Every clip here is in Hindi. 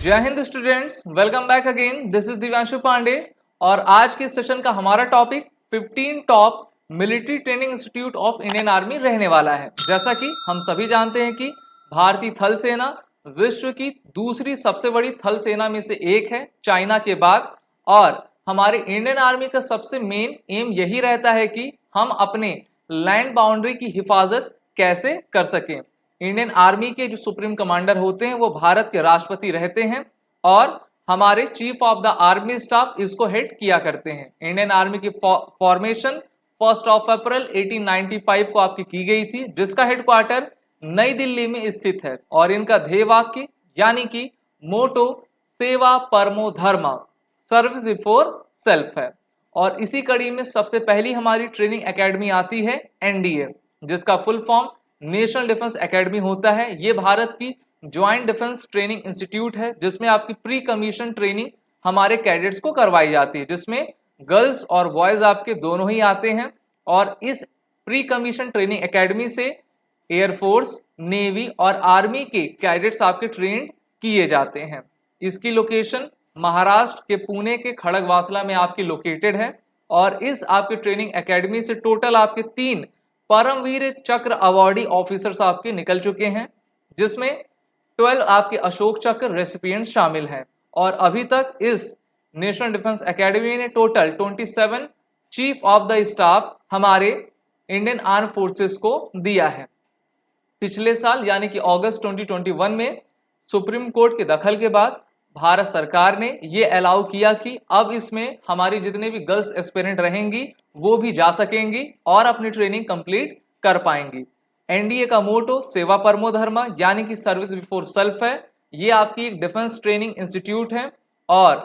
जय हिंद students, welcome back again. This is Divyanshu Pandey और आज के सेशन का हमारा topic 15 top military training institute of Indian army रहने वाला है। जैसा कि हम सभी जानते हैं कि भारतीय थल सेना विश्व की दूसरी सबसे बड़ी थल सेना में से एक है चाइना के बाद, और हमारे इंडियन आर्मी का सबसे मेन एम यही रहता है कि हम अपने लैंड बाउंड्री की हिफाजत कैसे कर सकें। इंडियन आर्मी के जो सुप्रीम कमांडर होते हैं वो भारत के राष्ट्रपति रहते हैं और हमारे chief of the army staff इसको हेड किया करते हैं। इंडियन आर्मी की फॉर्मेशन 1 अप्रैल 1895 को आपकी की गई थी, जिसका हेडक्वार्टर नई दिल्ली में स्थित है और इनका ध्येय वाक्य यानी कि मोटो सेवा परमो धर्म, सर्विस बिफोर सेल्फ है। और इसी कड़ी में सबसे पहली हमारी ट्रेनिंग एकेडमी आती है एनडीए, जिसका full form national defence academy होता है। ये भारत की ज्वाइंट डिफेंस ट्रेनिंग इंस्टीट्यूट है जिसमें आपकी प्री कमीशन ट्रेनिंग हमारे कैडेट्स को करवाई जाती है, जिसमें गर्ल्स और बॉयज आपके दोनों ही आते हैं। और इस प्री कमीशन ट्रेनिंग एकेडमी से एयरफोर्स, नेवी और आर्मी के कैडेट्स आपके ट्रेंड किए जाते हैं। इसकी लोकेशन महाराष्ट्र के पुणे के खड़गवासला में आपकी लोकेटेड है और इस आपके ट्रेनिंग एकेडमी से टोटल आपके 3 परमवीर चक्र अवार्डी ऑफिसर्स आपके निकल चुके हैं, जिसमें 12 आपके अशोक चक्र रेसिपिएंट्स शामिल हैं। और अभी तक इस नेशनल डिफेंस एकेडमी ने total 27 chief of the staff हमारे इंडियन आर्म फोर्सेस को दिया है। पिछले साल यानी कि अगस्त 2021 में सुप्रीम कोर्ट के दखल के बाद भारत सरकार ने ये अलाउ किया कि अब इसमें हमारी जितने भी गर्ल्स एस्पिरेंट रहेंगी वो भी जा सकेंगी और अपनी ट्रेनिंग कंप्लीट कर पाएंगी। एनडीए का मोटो सेवा परमो धर्म यानी कि सर्विस बिफोर सेल्फ है। ये आपकी एक डिफेंस ट्रेनिंग इंस्टीट्यूट है और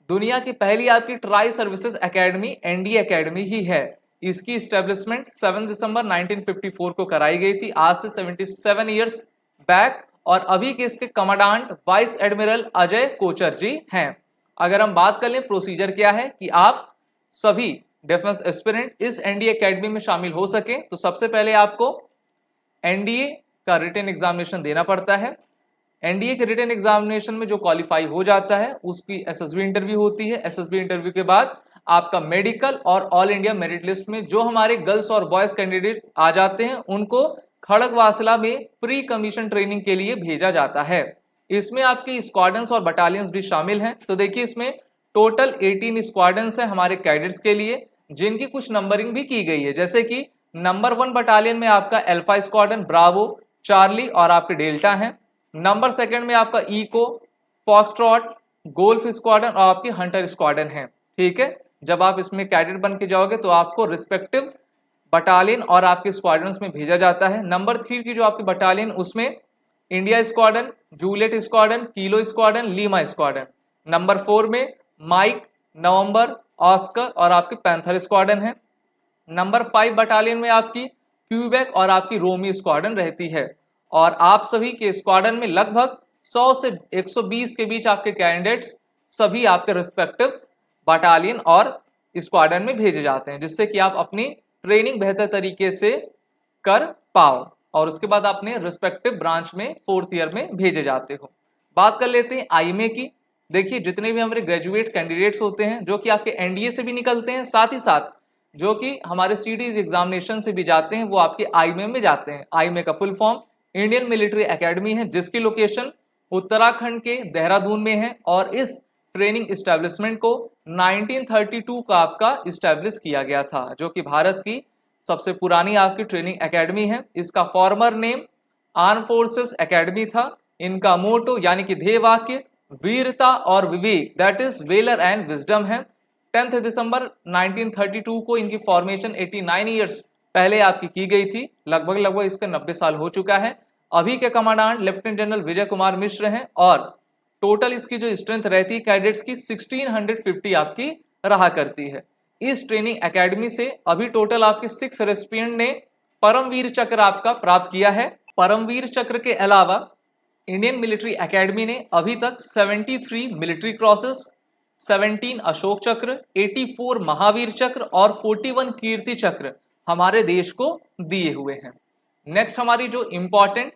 दुनिया की पहली आपकी tri services academy NDA academy ही है। इसकी स्टैब्लिशमेंट 7 दिसंबर 1954 को कराई गई थी, आज से 77 ईयर्स बैक। और अभी के इसके commandant vice admiral Ajay Kochar ji हैं। अगर हम बात कर लें प्रोसीजर क्या है कि आप सभी डिफेंस एस्पिरेंट इस एनडीए एकेडमी में शामिल हो सके, तो सबसे पहले आपको एनडीए का रिटन एग्जामिनेशन देना पड़ता है। एनडीए के रिटन एग्जामिनेशन में जो क्वालिफाई हो जाता है उसकी एसएसबी इंटरव्यू होती है। एसएसबी इंटरव्यू के बाद आपका मेडिकल और ऑल इंडिया मेरिट लिस्ट में जो हमारे गर्ल्स और बॉयज कैंडिडेट आ जाते हैं उनको खड़गवासला में प्री कमीशन ट्रेनिंग के लिए भेजा जाता है। इसमें आपके स्क्वाड्रंस और बटालियंस भी शामिल हैं। तो देखिए इसमें टोटल 18 स्क्वाड्रंस हैं हमारे कैडेट्स के लिए, जिनकी कुछ नंबरिंग भी की गई है। जैसे कि नंबर 1 बटालियन में आपका अल्फा स्क्वाड्रन, ब्रावो, चार्ली और आपके डेल्टा हैं। नंबर 2 में आपका इको, फॉक्सट्रॉट, गोल्फ स्क्वाड्रन और आपकी हंटर स्क्वाड्रन है। ठीक है, जब आप इसमें कैडेट बन के जाओगे तो आपको रिस्पेक्टिव बटालियन और आपके स्क्वाड्रंस में भेजा जाता है। नंबर 3 की जो आपकी बटालियन उसमें India squadron, Juliet squadron, kilo squadron, Lima squadron. Number 4 में माइक, नवंबर, ऑस्कर और आपके पैंथर स्क्वाड्रन है। नंबर 5 बटालियन में आपकी क्यूबेक और आपकी रोमी स्क्वाड्रन रहती है। और आप सभी के स्क्वाड्रन में लगभग 100 से 120 के बीच आपके कैंडिडेट्स सभी आपके रिस्पेक्टिव बटालियन और स्क्वाड्रन में भेजे जाते हैं, जिससे कि आप अपनी ट्रेनिंग बेहतर तरीके से कर पाओ और उसके बाद अपने रिस्पेक्टिव ब्रांच में 4th ईयर में भेजे जाते हो। बात कर लेते हैं आईएमए की। देखिए जितने भी हमारे ग्रेजुएट कैंडिडेट्स होते हैं जो कि आपके एनडीए से भी निकलते हैं, साथ ही साथ जो कि हमारे सीडीज एग्जामिनेशन से भी जाते हैं, वो आपके आईएमए में जाते हैं। आईएमए का full form Indian military academy है, जिसकी लोकेशन उत्तराखंड के देहरादून में है और इस ट्रेनिंग इस्टेब्लिशमेंट को 1932 का आपका इस्टेब्लिश किया गया था, जो कि भारत की सबसे पुरानी आपकी ट्रेनिंग एकेडमी है। इसका former name arm forces academy था। इनका मोटो यानी कि ध्येय वाक्य वीरता और विवेक, that is valour and wisdom है। 10 दिसंबर 1932 को इनकी फॉर्मेशन 89 ईयर्स पहले आपकी की गई थी। लगभग इसका 90 साल हो चुका है। अभी के commandant lieutenant general Vijay Kumar Mishra हैं और टोटल इसकी जो स्ट्रेंथ रहती है कैडेट्स की 1650 आपकी रहा करती है। इस ट्रेनिंग एकेडमी से अभी टोटल आपके 6 रेसिपिएंट ने परमवीर चक्र आपका प्राप्त किया है। परमवीर चक्र के अलावा इंडियन मिलिट्री एकेडमी ने अभी तक 73 मिलिट्री क्रॉसेस, 17 अशोक चक्र, 84 महावीर चक्र और 41 कीर्ति चक्र हमारे देश को दिए हुए हैं। नेक्स्ट हमारी जो इंपॉर्टेंट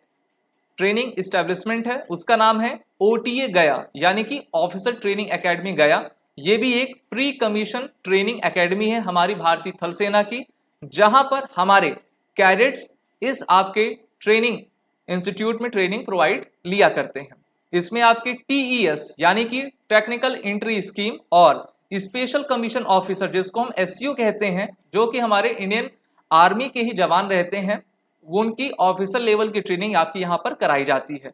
ट्रेनिंग इस्टेब्लिशमेंट है उसका नाम है OTA गया यानी कि ऑफिसर ट्रेनिंग एकेडमी गया, ये भी एक प्री कमीशन ट्रेनिंग एकेडमी है हमारी भारतीय थल सेना की, जहां पर हमारे कैडेट्स इस आपके ट्रेनिंग इंस्टीट्यूट में ट्रेनिंग प्रोवाइड लिया करते हैं। इसमें आपके TES यानी कि टेक्निकल एंट्री स्कीम और स्पेशल कमीशन ऑफिसर जिसको हम SCO कहते हैं, जो कि हमारे इंडियन आर्मी के ही जवान रहते हैं, उनकी ऑफिसर लेवल की ट्रेनिंग आपकी यहां पर कराई जाती है।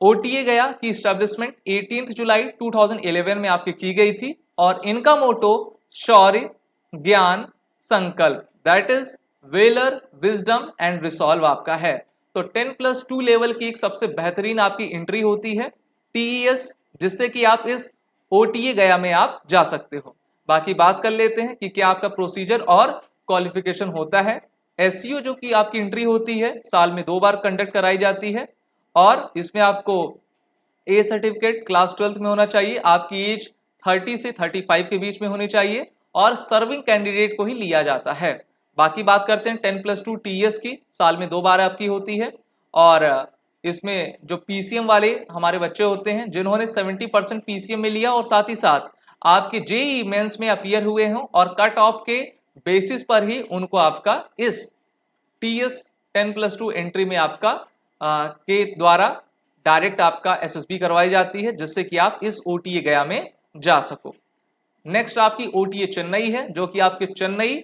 OTA गया की स्टैब्लिशमेंट 18 जुलाई 2011 में आपकी की गई थी और इनका मोटो शौर्य, ज्ञान, संकल्प, that is valour, wisdom and resolve आपका है। तो 10+2 लेवल की एक सबसे बेहतरीन आपकी एंट्री होती है TES, जिससे कि आप इस OTA गया में आप जा सकते हो। बाकी बात कर लेते हैं कि क्या आपका प्रोसीजर और क्वालिफिकेशन होता है। SCO जो कि आपकी एंट्री होती है साल में 2 बार कंडक्ट कराई जाती है और इसमें आपको A सर्टिफिकेट क्लास 12th में होना चाहिए, आपकी एज 30 से 35 के बीच में होनी चाहिए और सर्विंग कैंडिडेट को ही लिया जाता है। बाकी बात करते हैं 10+2 TES की, साल में 2 बार आपकी होती है और इसमें जो PCM वाले हमारे बच्चे होते हैं जिन्होंने 70% PCM में लिया और साथ ही साथ आपके JEE मेंस में अपीयर हुए हों और कट ऑफ के बेसिस पर ही उनको आपका इस TS 10+2 एंट्री में आपका के द्वारा डायरेक्ट आपका SSB करवाई जाती है, जिससे कि आप इस OTA गया में जा सको। नेक्स्ट आपकी OTA चेन्नई है, जो कि आपके चेन्नई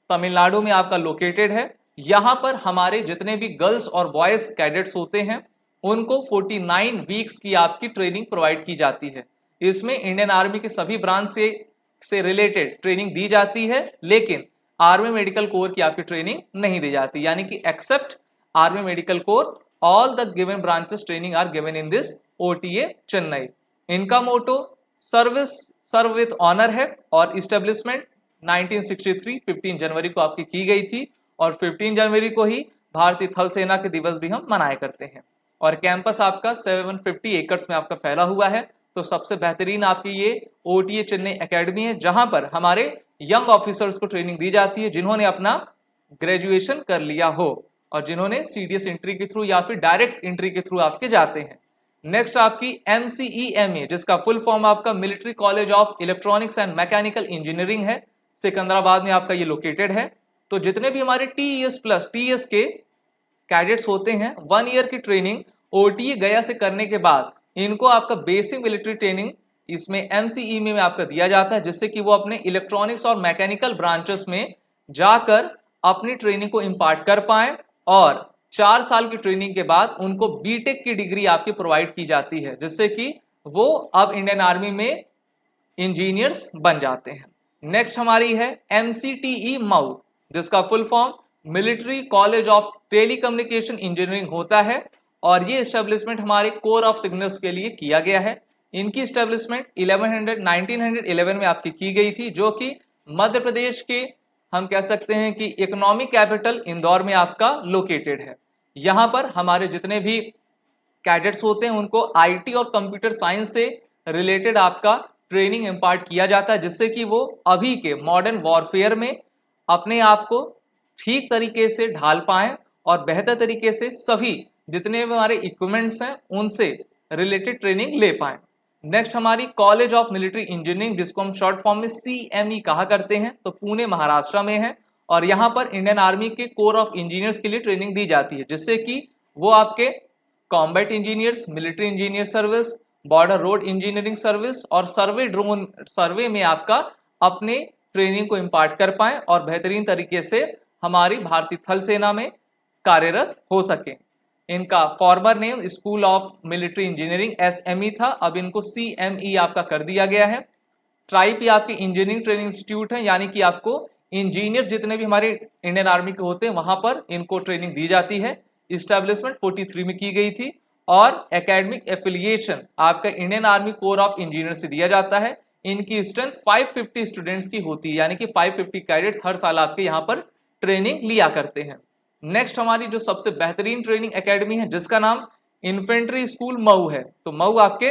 तमिलनाडु में आपका लोकेटेड है। यहां पर हमारे जितने भी गर्ल्स और बॉयज कैडेट्स होते हैं उनको 49 वीक्स की आपकी ट्रेनिंग प्रोवाइड की जाती है। इसमें इंडियन आर्मी के सभी ब्रांच से रिलेटेड ट्रेनिंग दी जाती है, लेकिन आर्मी मेडिकल कोर की आपकी ट्रेनिंग नहीं दी जाती, यानी कि except army medical corps all the given branches training are given in this OTA Chennai. इनका मोटो सर्व विद ऑनर है और इस्टेब्लिशमेंट 1963 15 जनवरी को आपकी की गई थी और 15 जनवरी को ही भारतीय थल सेना के दिवस भी हम मनाया करते हैं। और कैंपस आपका 750 एकड़ में आपका फैला हुआ है। तो सबसे बेहतरीन आपकी ये OTA चेन्नई एकेडमी है, जहां पर हमारे यंग ऑफिसर्स को ट्रेनिंग दी जाती है जिन्होंने अपना ग्रेजुएशन कर लिया हो और जिन्होंने CDS एंट्री के थ्रू या फिर डायरेक्ट एंट्री के थ्रू आपके जाते हैं। नेक्स्ट आपकी MCEMA, जिसका फुल फॉर्म आपका military college of electronics and mechanical engineering है, सिकंदराबाद में आपका ये लोकेटेड है। तो जितने भी हमारे TES के कैडेट्स होते हैं 1 ईयर की ट्रेनिंग OTA गया से करने के बाद इनको आपका बेसिक मिलिट्री ट्रेनिंग इसमें MCEMA में आपका दिया जाता है, जिससे कि वो अपने इलेक्ट्रॉनिक्स और मैकेनिकल ब्रांचेस में जाकर अपनी ट्रेनिंग को इम्पार्ट कर पाए और 4 साल की ट्रेनिंग के बाद उनको BTech की डिग्री आपकी प्रोवाइड की जाती है, जिससे कि वो अब इंडियन आर्मी में इंजीनियर्स बन जाते हैं। नेक्स्ट हमारी है MCTE मऊ, जिसका full form military college of telecommunication engineering होता है और ये एस्टेब्लिशमेंट हमारे कोर ऑफ सिग्नल्स के लिए किया गया है। इनकी एस्टेब्लिशमेंट 1911 में आपकी की गई थी, जो कि मध्य प्रदेश के हम कह सकते हैं कि इकोनॉमिक कैपिटल इंदौर में आपका लोकेटेड है। यहाँ पर हमारे जितने भी कैडेट्स होते हैं उनको IT और कंप्यूटर साइंस से रिलेटेड आपका ट्रेनिंग इम्पार्ट किया जाता है, जिससे कि वो अभी के मॉडर्न वॉरफेयर में अपने आप को ठीक तरीके से ढाल पाएं और बेहतर तरीके से सभी जितने भी हमारे इक्विपमेंट्स हैं उनसे रिलेटेड ट्रेनिंग ले पाएं। नेक्स्ट हमारी कॉलेज ऑफ मिलिट्री इंजीनियरिंग, जिसको हम शॉर्ट फॉर्म में CME कहा करते हैं, तो पुणे महाराष्ट्र में है और यहाँ पर इंडियन आर्मी के कोर ऑफ इंजीनियर्स के लिए ट्रेनिंग दी जाती है, जिससे कि वो आपके combat engineers, military engineer service, border road engineering service और ड्रोन सर्वे में आपका अपने ट्रेनिंग को इम्पार्ट कर पाएं और बेहतरीन तरीके से हमारी भारतीय थल सेना में कार्यरत हो सके। इनका farmer name school of military engineering SME था, अब इनको CME आपका कर दिया गया है। ट्राइप ही आपकी इंजीनियरिंग ट्रेनिंग इंस्टीट्यूट है, यानी कि आपको इंजीनियर जितने भी हमारे इंडियन आर्मी के होते हैं वहां पर इनको ट्रेनिंग दी जाती है। इस्टेब्लिशमेंट 43 में की गई थी और एकेडमिक एफिलिएशन आपका Indian army core of engineer से दिया जाता है। इनकी स्ट्रेंथ 550 स्टूडेंट्स की होती है, यानी कि 550 कैडेट्स हर साल आपके यहाँ पर ट्रेनिंग लिया करते हैं। नेक्स्ट हमारी जो सबसे बेहतरीन ट्रेनिंग एकेडमी है जिसका नाम इन्फेंट्री स्कूल मऊ है। तो मऊ आपके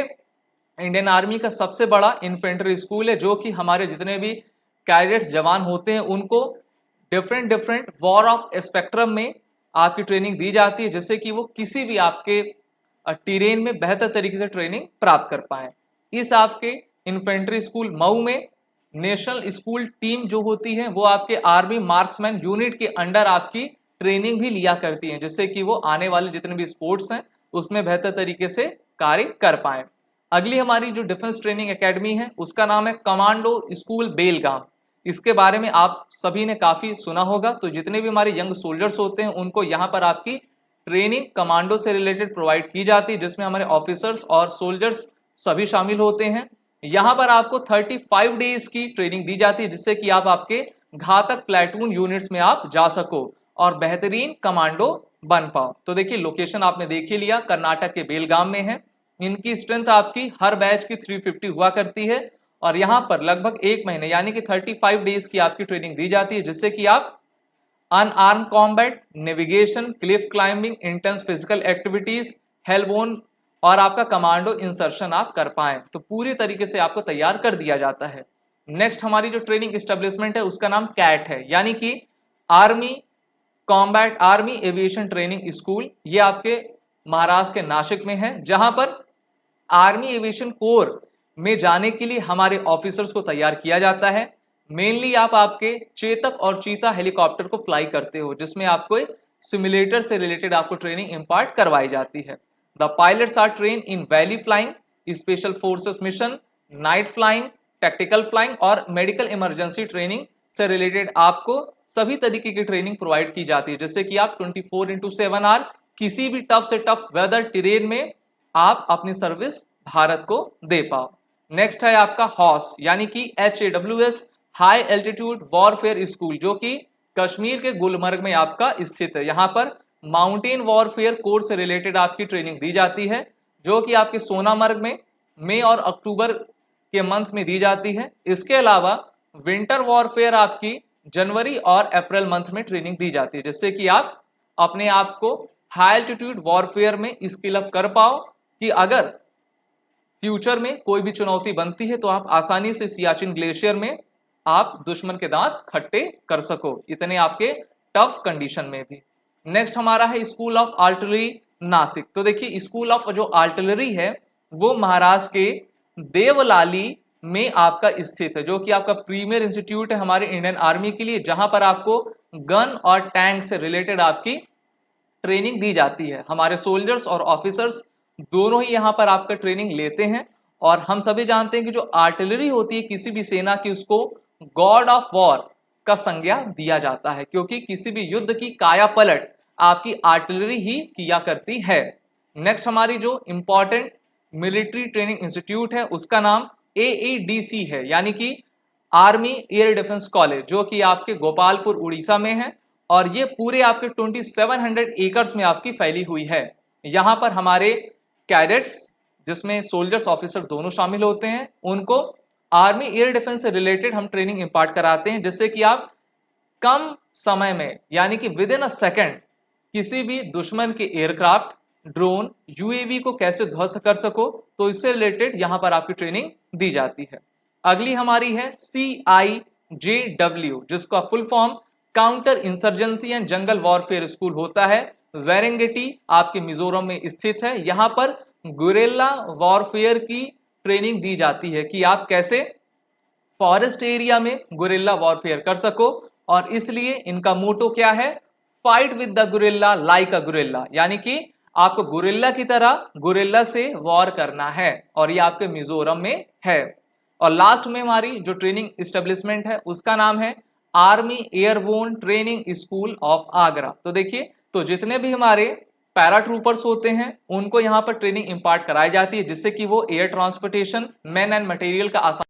इंडियन आर्मी का सबसे बड़ा इन्फेंट्री स्कूल है, जो कि हमारे जितने भी कैडेट्स जवान होते हैं उनको डिफरेंट वॉर ऑफ स्पेक्ट्रम में आपकी ट्रेनिंग दी जाती है, जिससे कि वो किसी भी आपके टेरेन में बेहतर तरीके से ट्रेनिंग प्राप्त कर पाएं। इस आपके इन्फेंट्री स्कूल मऊ में नेशनल स्कूल टीम जो होती है वो आपके आर्मी मार्क्समैन यूनिट के अंडर आपकी ट्रेनिंग भी लिया करती है, जिससे कि वो आने वाले जितने भी स्पोर्ट्स हैं उसमें बेहतर तरीके से कार्य कर पाए। अगली हमारी जो डिफेंस ट्रेनिंग एकेडमी है उसका नाम है कमांडो स्कूल बेलगाम। इसके बारे में आप सभी ने काफी सुना होगा। तो जितने भी हमारे यंग सोल्जर्स होते हैं उनको यहाँ पर आपकी ट्रेनिंग कमांडो से रिलेटेड प्रोवाइड की जाती है, जिसमें हमारे ऑफिसर्स और सोल्जर्स सभी शामिल होते हैं। यहाँ पर आपको 35 डेज की ट्रेनिंग दी जाती है, जिससे कि आप आपके घातक प्लेटून यूनिट्स में आप जा सको और बेहतरीन कमांडो बन पाओ। तो देखिए लोकेशन आपने देख ही लिया, कर्नाटक के बेलगाम में है। इनकी स्ट्रेंथ आपकी हर बैच की 350 हुआ करती है और यहाँ पर लगभग 1 महीने यानी कि 35 डेज की आपकी ट्रेनिंग दी जाती है, जिससे कि आप unarm combat, navigation, cliff climbing, intense physical activities, heliborne और आपका कमांडो इंसर्शन आप कर पाएं। तो पूरी तरीके से आपको तैयार कर दिया जाता है। नेक्स्ट हमारी जो ट्रेनिंग एस्टेब्लिशमेंट है उसका नाम कैट है, यानी कि army combat army aviation training school. ये आपके महाराष्ट्र के नासिक में है, जहां पर आर्मी एविएशन कोर में जाने के लिए हमारे ऑफिसर्स को तैयार किया जाता है। मेनली आप आपके चेतक और चीता हेलीकॉप्टर को फ्लाई करते हो, जिसमें आपको सिमुलेटर से रिलेटेड आपको ट्रेनिंग इम्पार्ट करवाई जाती है। The pilots are train in valley flying, special forces mission, night flying, tactical flying और मेडिकल इमरजेंसी ट्रेनिंग से रिलेटेड आपको सभी तरीके की ट्रेनिंग प्रोवाइड की जाती है, जिससे कि आप 24/7 आवर किसी भी टफ से टफ वेदर टेरेन में आप अपनी सर्विस भारत को दे पाओ। नेक्स्ट है आपका हॉस यानी कि HAWS high altitude warfare school, जो कि कश्मीर के गुलमर्ग में आपका स्थित है। यहाँ पर माउंटेन वॉरफेयर कोर्स से रिलेटेड आपकी ट्रेनिंग दी जाती है, जो कि आपके सोनामर्ग में मई और अक्टूबर के मंथ में दी जाती है। इसके अलावा विंटर वॉरफेयर आपकी जनवरी और अप्रैल मंथ में ट्रेनिंग दी जाती है, जिससे कि आप अपने आप को हाई एल्टीट्यूड वॉरफेयर में स्किल अप कर पाओ कि अगर फ्यूचर में कोई भी चुनौती बनती है तो आप आसानी से सियाचिन ग्लेशियर में आप दुश्मन के दांत खट्टे कर सको, इतने आपके टफ कंडीशन में भी। नेक्स्ट हमारा है स्कूल ऑफ आर्टिलरी नासिक। तो देखिए स्कूल ऑफ जो आर्टिलरी है वो महाराष्ट्र के देवलाली में आपका स्थित है, जो कि आपका प्रीमियर इंस्टीट्यूट है हमारे इंडियन आर्मी के लिए, जहां पर आपको गन और टैंक से रिलेटेड आपकी ट्रेनिंग दी जाती है। हमारे सोल्जर्स और ऑफिसर्स दोनों ही यहाँ पर आपका ट्रेनिंग लेते हैं। और हम सभी जानते हैं कि जो आर्टिलरी होती है किसी भी सेना की, उसको गॉड ऑफ वॉर का संज्ञा दिया जाता है, क्योंकि किसी भी युद्ध की काया पलट आपकी आर्टिलरी ही किया करती है। नेक्स्ट हमारी जो इंपॉर्टेंट मिलिट्री ट्रेनिंग इंस्टीट्यूट है उसका नाम AEDC है, यानी कि आर्मी एयर डिफेंस कॉलेज, जो कि आपके गोपालपुर उड़ीसा में है और ये पूरे आपके 2700 एकर्स में आपकी फैली हुई है। यहाँ पर हमारे कैडेट्स, जिसमें सोल्जर्स ऑफिसर दोनों शामिल होते हैं, उनको आर्मी एयर डिफेंस से रिलेटेड हम ट्रेनिंग इम्पार्ट कराते हैं, जिससे कि आप कम समय में यानी कि विद इन अ सेकेंड किसी भी दुश्मन के एयरक्राफ्ट, ड्रोन, UAV को कैसे ध्वस्त कर सको, तो इससे रिलेटेड यहाँ पर आपकी ट्रेनिंग दी जाती है। अगली हमारी है CIJW, जिसका full form counter insurgency and jungle warfare school होता है। वेरेंगेटी आपके मिजोरम में स्थित है। यहाँ पर गुरेला वॉरफेयर की ट्रेनिंग दी जाती है कि आप कैसे फॉरेस्ट एरिया में गुरेला वॉरफेयर कर सको, और इसलिए इनका मोटो क्या है, fight with the guerrilla like a guerrilla, यानी कि आपको गुरेला की तरह गुरेला से वॉर करना है, और ये आपके मिजोरम में है। और लास्ट में हमारी जो ट्रेनिंग एस्टेब्लिशमेंट है उसका नाम है army airborne training school of Agra. तो देखिए, तो जितने भी हमारे पैराट्रूपर्स होते हैं उनको यहाँ पर ट्रेनिंग इम्पार्ट कराई जाती है, जिससे कि वो air transportation, man and material का आसान